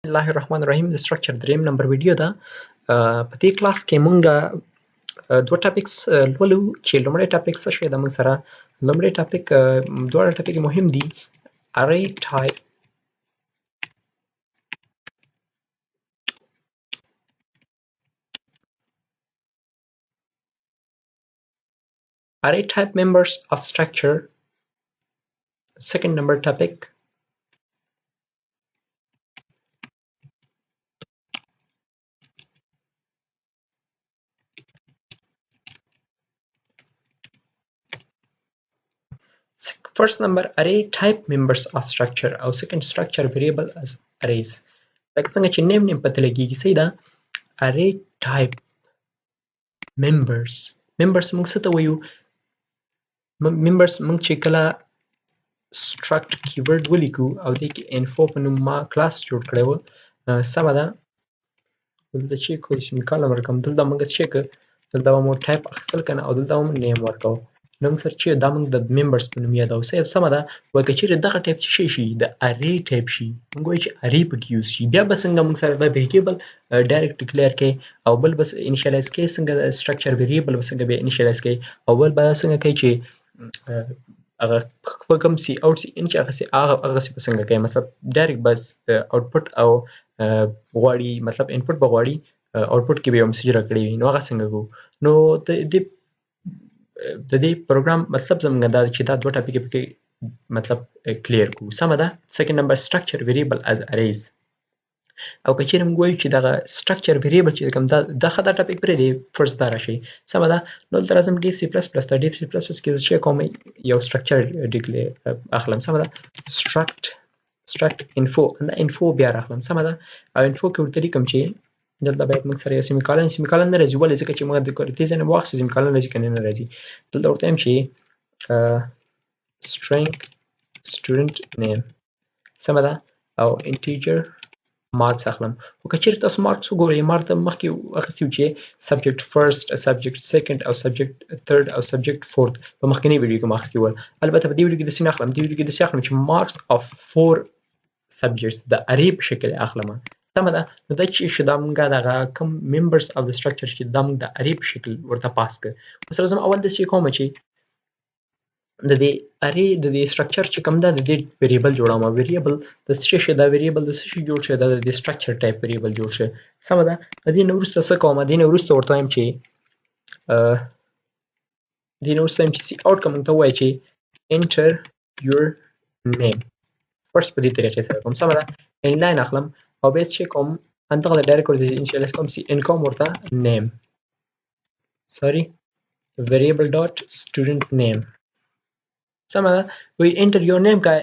الله الرحمن الرحیم د structure دریم نمبر ویډیو ده. په دې کلاس کې مونږ دوه ټاپکس لولو چې لومړی ټاپک څه شی ده مونږ سره لومړی ټاپک دواړه ټاپک مهم دي. array type members of structure. Second number topic first number array type members of structure او second structure variable as arrays. لکه څنګه چې نیم پته لګیږي صحیح ده. array type members موږ څه ته وایو؟ members موږ چې کله struct keyword ولیکو او دې کې info په نوم ما کلاس جوړ کړی و سمه ده. دلته چیک کوو سیمیکالن ورکوم دلته موږ چیک دلته به مو ټایپ اخیستل کنه او دلته هم نیم ورکوو نو موږ سره چې دا موږ د ممبرز په نوم یادوو سمه ده. وایي که چیرې دغه ټایپ څه شي د array ټایپ شي موږ وایو چې array پکې یوز شي بیا به څنګه موږ سره دا variable ډایرکټ ډیکلیئر کوي او بل بس انیشیالایز کوي څنګه structure variable به څنګه بیا انیشیالایز کوي او بل به څنګه کوي چې هغه په کوم سي اوټ سي ان چې هغه سي هغه سي په څنګه کوي مطلب ډایرکټ بس اوټپوټ او غواړي مطلب انپوټ به غواړي اوټپوټ کې به یو میسج راکړي وي نو هغه څنګه کوو. نو د دې پروګرام مطلب زموږ دا چې دا دوه ټاپک پکې مطلب کلیر کوو سمه ده. سیکنډ نمبر structure variable as arrays او که چیرې موږ وایو چې دغه structure variable چې کوم دا ټاپک پرې دی فرض دا راشي سمه ده. نو دلته راځم ډیف سی پلس پلس ته ډیف سی پلس پلس کې چې کوم یو structure ډیکلیئر اخلم سمه ده. struct info دا info بیا راخلم سمه ده او info کې ورته لیکم چې دلته باید موږ سره یو سیمیکالن نه راځي ولې ځکه چې موږ د دې ځای نه واخیستو سیمیکالن راځي که نه راځي دلته ورته وایم چې string student name سمه ده او integer marks اخلم. خو که چیرې تاسو marks وګورئ ما ته مخکې اخیستي وو چې subject first subject second او subject third او subject fourth په مخکینۍ ویډیو کې ما اخیستي ول. البته په دې ویډیو کې داسې نه اخلم دې ویډیو کې داسې اخلم چې marks of 4 subjects د array په شکل اخلم سمه ده. نو دا چې دا موږ دغه کوم members of the structure چې دا موږ د array په شکل ورته پاس کړ. اوس راځم اول داسې کوم چې د دې array د دې structure چې کوم ده د دې variable جوړوم variable د څه شي دا variable د څه شي جوړ شي دا د structure type variable جوړ شي سمه ده. د دې نه وروسته څه کوم د دې نه وروسته ورته وایم چې out کوم ته وایي چې enter your name first په دې طریقې سره کوم سمه ده. inline اخلم او بیا چې کوم همدغه د ډایرکټ ورته انیشیالایز کوم سي ان کوم ورته name variable dot student name سمه ده. وی enter your name کا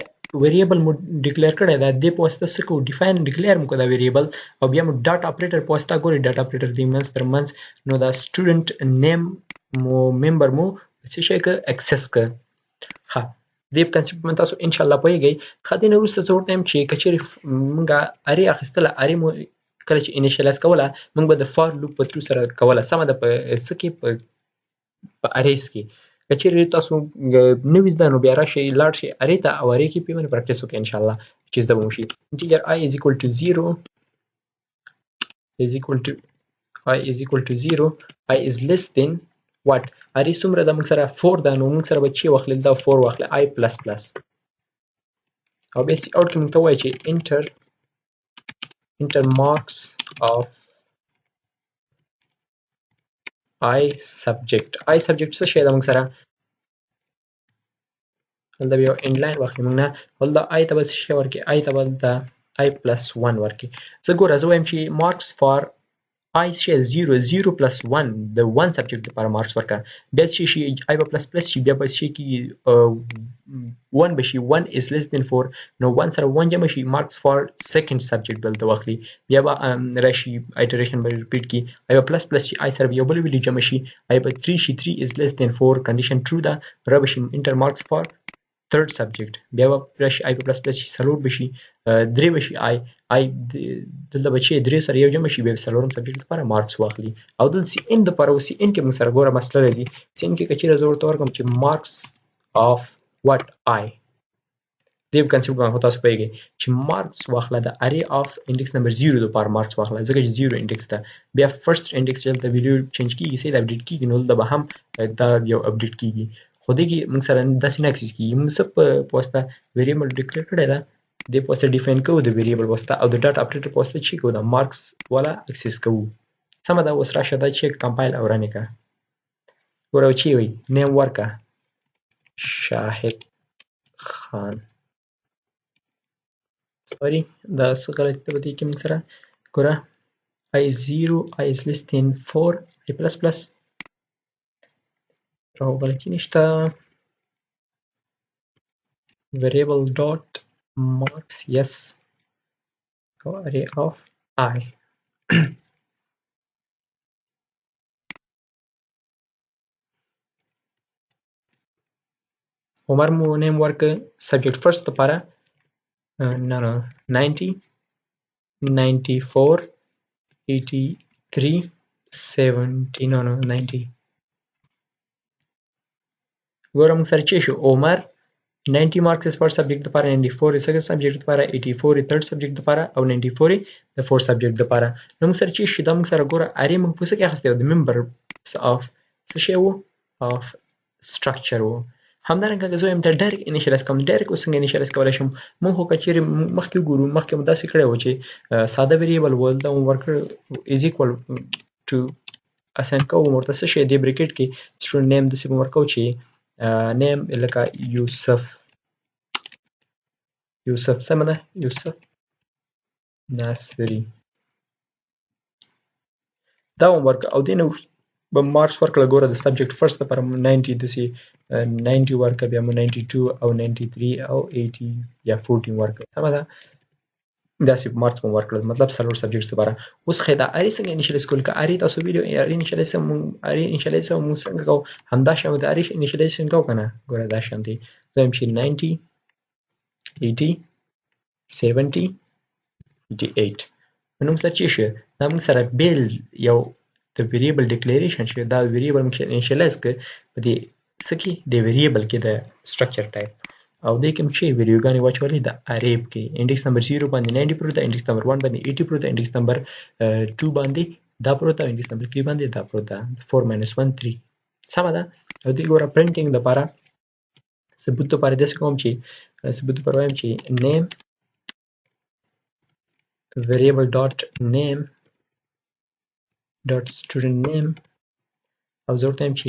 variable مو ډیکلیئر کړی دا د په واسطه څه کوو ډیفاین ډیکلیئر مو کو دا variable او بیا مو ډاټ اپریټر په واسطه ګوري ډاټ اپریټر د منځ تر منځ نو دا student name مو ممبر مو څه شي ک اکسس ک ها دې کنسپټ من تاسو ان شاء الله پوهیږئ. خدای نه وروسته زه ورته وایم چې کچېرې موږ array اخیستله array مو کله چې انیشیالایز کوله موږ به د فار لوپ په ترو سره کوله سمه ده په څه کې په arrays کې که چیرې تاسو نوي زده نو بیا راشئ لاړ شئ array ته او array کې پې باندې پریکټس وکړئ ان شاء الله چې زده به مو شي. integer I is equal to 0 I is less than what array څومره ده موږ سره 4 ده نو موږ سره به چې واخلې دا 4 واخلې I plus plus او بیا سی اوټ کې موږ ته وایي چې enter marks of I subject څه شی ده موږ سره دلته بیا inline واخلې موږ نه دلته I ته به څه شی ورکړي I ته به دلته I plus 1 ورکړي. زه ګوره زه وایم چې marks for I شي 0 plus 1 د 1 subject لپاره marks ورکړه بیا څه شي I به plus plus شي بیا به شي کې 1 به شي 1 is less than 4 نو 1 سره 1 جمع شي marks for second subject دلته واخلي بیا به راشي iteration به repeat کی I به plus plus شي I سره یو بل ویلو جمع شي I به 3 شي 3 is less than 4 condition true ده را به شي enter marks for third subject بیا به راشي I به plus plus شي څلور به شي 3 به شي I دلته به چې 3 سره یو جمع شي بیا څلورم سبجیکټ لپاره مارکس واخلي او دلته سی ان لپاره او سی ان کې موږ سره ګوره مسله راځي سی ان کې که چیرې زه ورته ورکړم چې marks of what I دې کنسپټ باندې تاسو پوهیږئ چې مارکس واخله د ارې اف انډیکس نمبر 0 لپاره مارکس واخله ځکه چې 0 انډیکس ده بیا فرست انډیکس چې د ویلیو چینج کیږي سي د اپډیټ کیږي نو د به هم دا یو اپډیټ کیږي خو دغه موږ سره داسې نه اکسس کیږي موږ څه په واسطه ویریبل ډیکلیئر کړی ده د په واسطه ډیفاین کوو د ویریبل واسطه او د ډاټا اپډیټر په واسطه چې کوو د مارکس والا اکسس کوو سمه ده اوس راشه دا چې کمپایل او رن کړه ګوره چې وي نیم ورکه شاهد خان سوري دا څه غلطي ده په دې کې موږ سره ګوره I0 I is less than 4 I plus plus راو غلطي نشته variable dot marks yes array of I عمر مو نیم ورکه subject first لپاره نه 90 94 83 70 no 90 ګوره موږ سره چې شو عمر 90 marks is first subject لپاره 94 is second subject لپاره 84 is third subject لپاره او 94 د fourth subject لپاره نو موږ سره چې شي دا موږ سره ګوره ارې موږ په څه کې اخیستی و د members of څه شی و of structure و همدارنګه که زه وایم ته ډایرکټ انیشیالایز کوم ډایرکټ اوس څنګه انیشیالایز کولی شم موږ خو که چیرې مخکې ګورو مخکې مو داسې کړی و چې ساده ویریبل و دلته مو ورکړ از ایکول ټو اساین کوو ورته څه شی دی بریکټ کې سټوډنټ نیم داسې به ورکوو چې نیم لکه یوسف سمه ده یوسف ناصري دا هم ورکړه او دې نه به مارکس ورکړه ګوره د سبجیکټ فرست لپاره 90 داسې 90 ورکړه بیا مو 92 او 93 او 80 یا 14 ورکړه سمه ده داسې مارکس مو ورکړل مطلب څلور سبجیکټس لپاره اوس خو دا ارې څنګه انیشیالایز کول که ارې تاسو ویډیو ارې انیشیالایز موږ څنګه کوو همدا شان د ارې انیشیالایزیشن کوو که نه ګوره دا شان دی زه وایم چې 90 80 70 88 نو موږ سره چې شي دا موږ سره بیل یو د ویریبل ډیکلیریشن چې دا ویریبل موږ انیشیالایز کړ په دې څه کې د ویریبل کې د سټرکچر ټایپ او دې کې موږ چې ویډیوګانې واچولې د ارې کې انډیکس نمبر 0 باندې 90 پروت ده انډیکس نمبر 1 باندې 80 پروت ده انډیکس نمبر 2 باندې دا پروت ده انډیکس نمبر 3 باندې دا پروت ده 4 - 1 3 سمه ده او دې ګوره پرنټینګ لپاره ثبوت لپاره داسې کوم چې ثبوت لپاره وایم چې name variable dot name dot student name او زه ورته وایم چې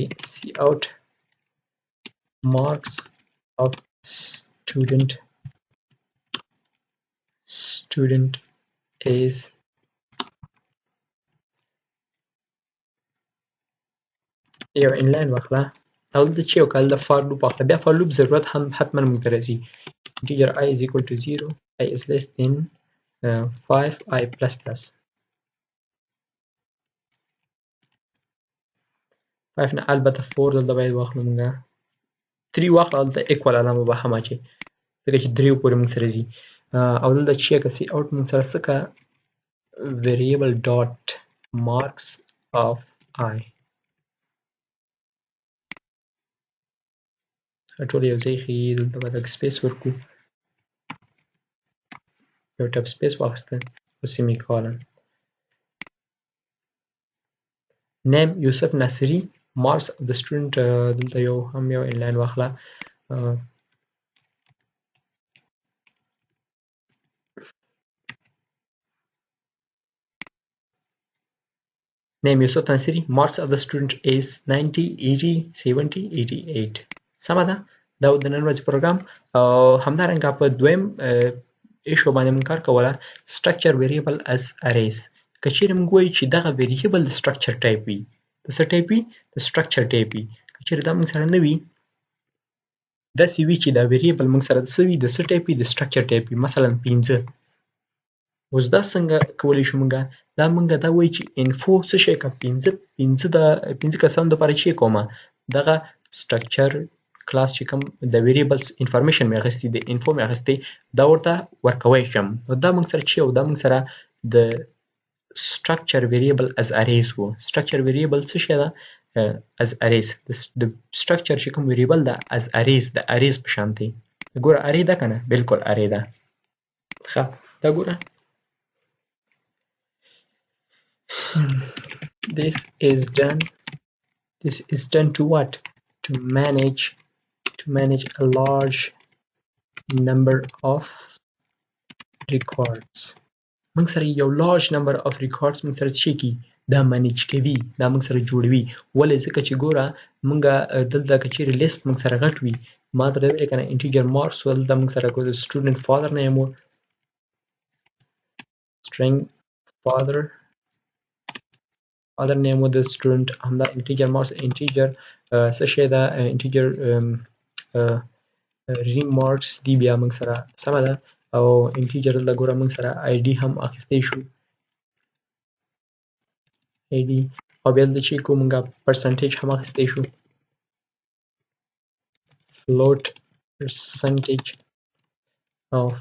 cout marks of student is یو انلاین واخله او دلته چې یو کال د فار لوپ واخله بیا فار لوپ ضرورت هم حتما موږ ته راځي integer I is equal to 0 I is less than 5 I plus plus 5 نه البته 4 دلته باید واخلو موږ 3 واخله دلته equal علامه به هم اچي ځکه چې 3 پورې موږ سره ځي او دلته چې که سی اوټ موږ سره څه که variable dot marks of I ټول یو ځای ښیي دلته به لږ سپیس ورکړو یو ټپ سپیس واخیسته او سیمی کالن name یوسف ناصري marks of the student دلته یو هم یو انلاین واخله name Yusuf Nansiri marks of the student is 90 80 70 88 سمه ده دا د نن ورځې پروګرام او همدارنګه په دویم ایشو باندې موږ کار کوله structure variable as arrays که چیرې موږ وایو چې دغه variable د structure type وي د څه type وي د structure type وي که چیرې دا موږ سره نه وي داسې وي چې دا variable موږ سره د څه وي د څه type وي د structure type وي مثلا 15 اوس دا څنګه کولی شو موږ دا موږ دا وایي چې info څه شی که 15 کسانو دپاره چې کومه دغه structure کلاس چې کوم د ویریبلز انفارمیشن مې اخیستی د انفو مې اخیستی دا ورته ورکوی شم دا موږ سره چې دا موږ سره د structure variable as arrays وو structure variable څه شی ده as arrays د structure چې کوم variable ده as arrays د arrays په شان دی ګوره ارې ده که نه بالکل ارې ده. ښه دا ګوره this is done to what? To manage a large number of records. موږ سره یو large number of records موږ سره څه کی دا منیج کوي، دا موږ سره جوړوي. ولې؟ ځکه چې ګوره موږ دلته که چیرې لیست موږ سره غټ وي، ما درته ویلې که نه انټیجر مارکس و، دلته موږ سره student father name و string father name و د student، همدا انټیجر مارکس انټیجر څه شی ده انټیجر remarks دی بیا موږ سره سمه ده، او انټیجر دلته ګوره موږ سره آی ډي هم اخیستی شو ID، او بیا دلته چې کوم موږ پرسنټیج هم اخیستی شو float percentage of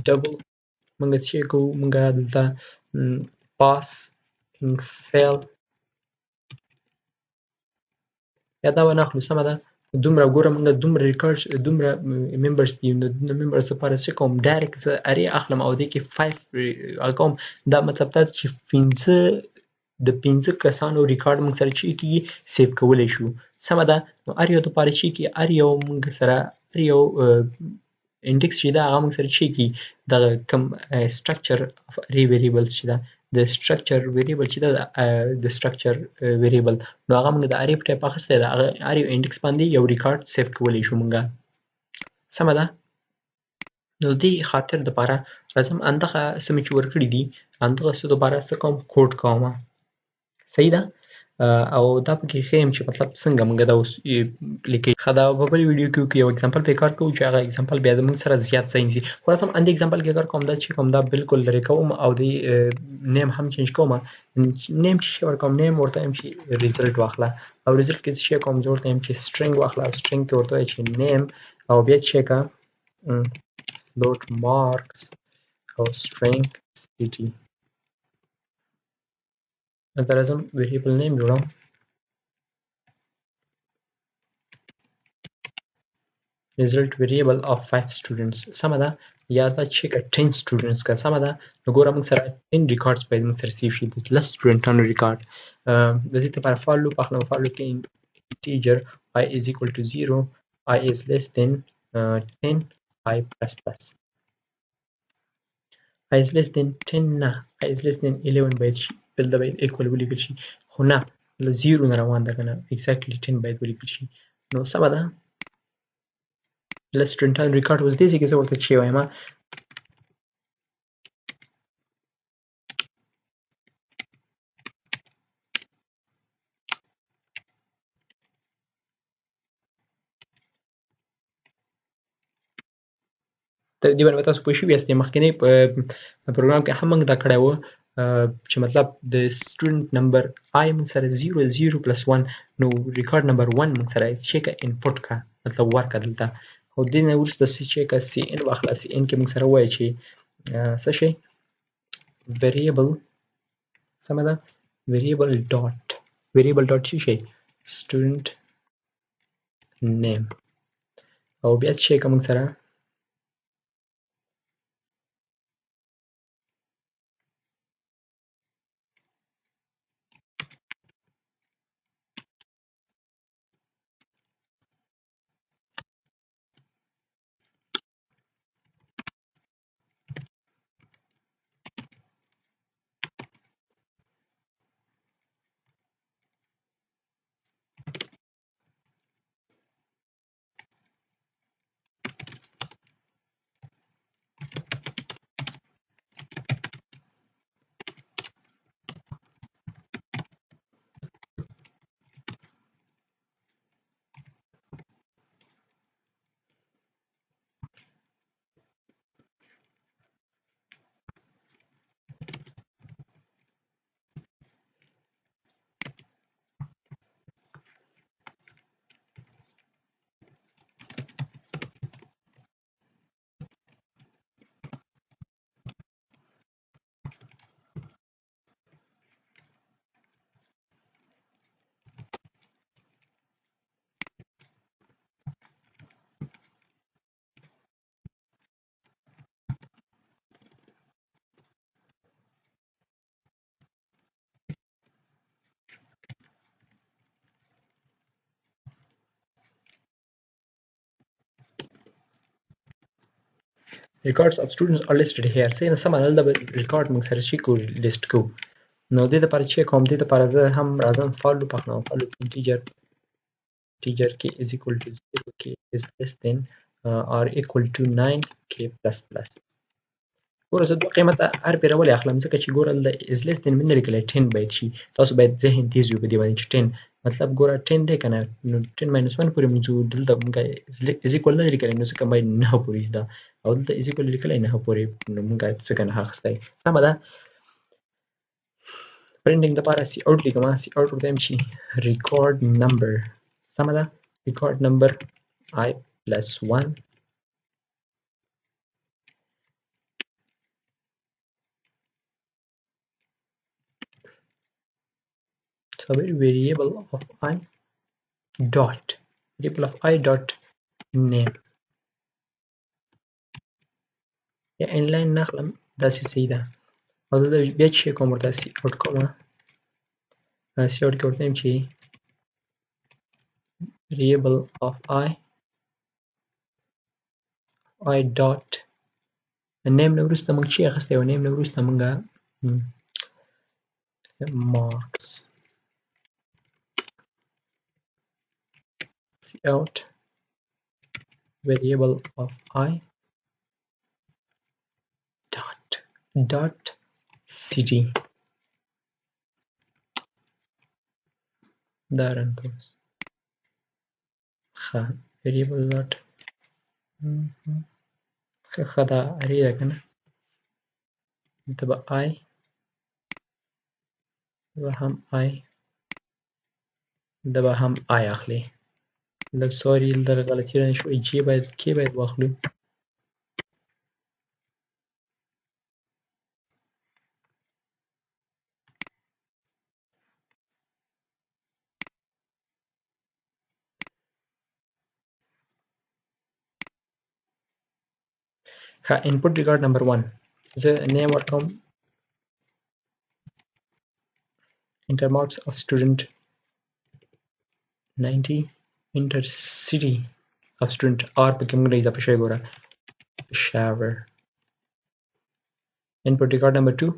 double. موږ چې کوو موږ دلته pass and fail یا دا به نه اخلو سمه ده. دومره ګوره موږ دومره ریکارډ دومره ممبرس دي، نو د ممبرس لپاره څه کوم ډایرکټ زه ارې اخلم او دې کې 5 کوم. دا مطلب دا چې د 5 کسانو ریکارډ موږ سره چې کېږي سیو کولی شو سمه ده. نو هر یو دپاره چې کېږي هر یو موږ سره هر یو انډکس چې ده هغه موږ سره چې کېږي دغه کوم structure of array variables چې ده د structure variable چې ده د structure variable نو هغه موږ د array په ټایپ اخیستی ده، هغه هر یو انډکس باندې یو ریکارډ سیو کولی شو موږ سمه ده. نو دې خاطر دپاره راځم همدغه څه مې چې ورکړي دي همدغه څه دپاره څه کوم کوډ کومه صحیح ده. او دا پکې ښیم چې مطلب څنګه موږ دا اوس لیکي. ښه دا په بل ویډیو کې یو اګزامپل پې کار کوو چې هغه اګزامپل بیا زموږ سره زیات ځای نیسي. خو راځم همدې اګزامپل کې کار کوم دا چې کوم دا بالکل لرې کوم او د نیم هم چینج کوم. نیم چې شی ورکوم نیم ورته وایم چې ریزلټ واخله او ریزلټ کې څه شی کوم زه ورته وایم چې سټرینګ واخله او سټرینګ کې ورته وایي چې نیم او بیا څه شی کوه float marks او string city. دلته راځم ویریبل نیم جوړوم result variable of 5 students سمه ده، یا دا چې که 10 students که سمه ده. نو ګوره موږ سره 10 records باید موږ سره سیو شي د 10 studentانو ریکارډ. د دې لپاره for loop اخلم for loop کې integer I is equal to 0 I is less than 10 I plus plus I is less than 10 نه I is less than 11 باید شي دلته باید equal ولیکل شي خو نه له 0 نه روان ده که نه exactly 10 باید ولیکل شي. نو سمه ده studentان ریکارډ اوس دې ځای کې زه ورته چې وایم دې باندې به تاسو پوه شوي یاستئ. مخکینی په پروګرام کې هم موږ دا کړی و چې مطلب د student نمبر آی موږ سره 0 پلس 1 نو ریکارډ نمبر 1 موږ سره چې که انپوټ کا مطلب ورکړه دلته. او دې نه وروسته چې که سی ان واخله سی ان کې موږ سره ووایه چې څه شی variable سمه ده variable dot څه شی student name او بیا څه شی که موږ سره records of students are listed here. سیده سمه دلته به ریکارډ موږ سره شي کوو لیست کوو. نو دې دپاره چې کوم دې دپاره زه هم راځم فالو پخنوم فالو integer k is equal to 0 k is less than or equal to 9 k plus plus. ګوره زه دوه قیمته هر پیره ولې اخلم ځکه چې ګوره دلته is less than مې نه لیکلی 10 باید شي. تاسو باید ذهن تیز وي په دې باندې چې 10 مطلب ګوره 10 دی که نه نو 10 minus 1 پورې موږ ځو. دلته موږ is equal نه دی لیکلی نو ځکه باید 9 پورې ځي دا او دلته is equal لیکلی 9 پورې نو موږ ځکه 9 اخیستی. سمه ده. printing دپاره سی اوټ لیکم سی اوټ ورته وایم چې record number. سمه ده. record number I plus 1 so variable of I dot variable of I dot name یا inline ناخلم داسې صحیح ده او دلته بیا چې کوم ورته سی اوټ کوم سی اوټ کې ورته وایم چې variable of I dot name نه وروسته موږ چې اخیستی و name نه وروسته موږ marks out variable of I dot city دا رن کوم ښه variable dot ښه دا ارې ده که نه دلته به I دلته هم I دلته به هم I اخلي. لږ سوري دلته غلطي رانه شوې جې باید کې باید واخلو. ښه input record number 1 زه name ورکوم enter marks of student 90 enter city of student R پکې موږ اضافه شوی ګوره Peshawar. input record number 2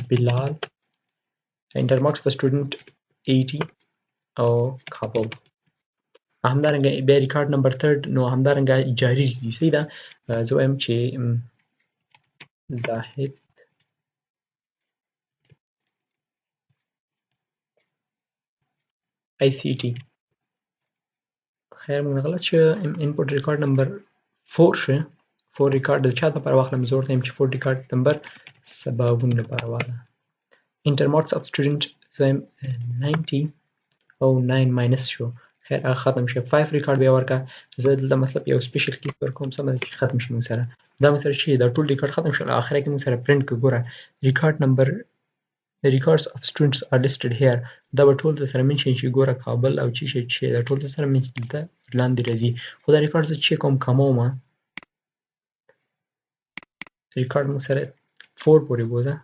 Bilal enter marks for student 80 او Kabul. همدارنګه بیا ریکارډ نمبر 3 نو همدارنګه جاری دي صحیح ده. زه وایم چې زاهد ICT خیر موږ غلط شو input record number 4 شه 4 ریکارډ د چا لپاره واخلم زه ورته وایم چې 4 ریکارډ نمبر سباوون لپاره واخله. enter marks of student زه وایم 90 او 9 ماینس شو خیر هغه ختم شو. 5 ریکارډ بیا ورکړه زه دلته مطلب یو سپیشل کیس ورکوم سمه ده چې ختم شي موږ سره دا موږ سره چې دا ټول ریکارډ ختم شول اخر کې موږ سره پرنټ کړو. ګوره ریکارډ نمبر The records of students are listed here. دا به ټول سره منشن شي ګوره کابل او چې شي دا ټول سره منشن دلته لاندې راځي خو دا ریکارډ زه چې کوم کموم ریکارډ موږ سره 4 پورې بوځه.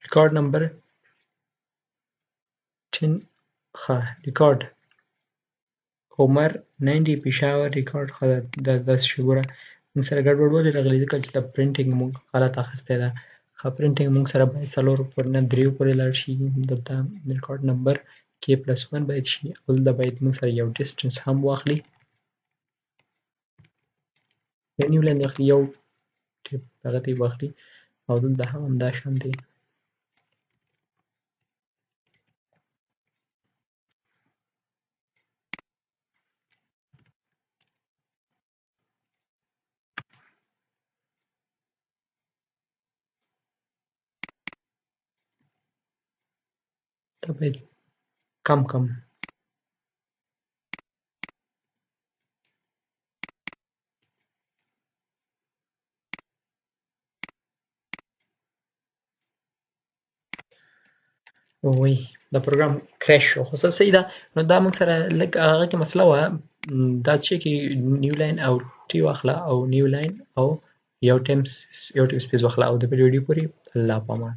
record number 10 ښه ریکارډ عمر 90 پېښور ریکارډ ښه دا داسې شي ګوره موږ سره ګډوډ ولې راغلی ځکه چې دا پرنټینګ موږ غلط اخیستی ده. ښه پرنټینګ موږ سره باید 4 پورې نه 3 پورې لاړ شي. دلته ریکارډ نمبر کې پلس 1 باید شي او دلته باید موږ سره یو ډسټنس هم واخلي یعنې ولاندې واخلي یو ټیپ هغه ته یې واخلي او دلته هم همدا شان دی. دا باید کم کم وای دا پروګرام کرش شو خو څه صحیح ده نو دا موږ سره لږ هغه کې مسله وه دا چې کې نیو لاین او ټي واخله او نیو لاین او یو ټایم سپیس واخله او د بل ویډیو پورې الله پامان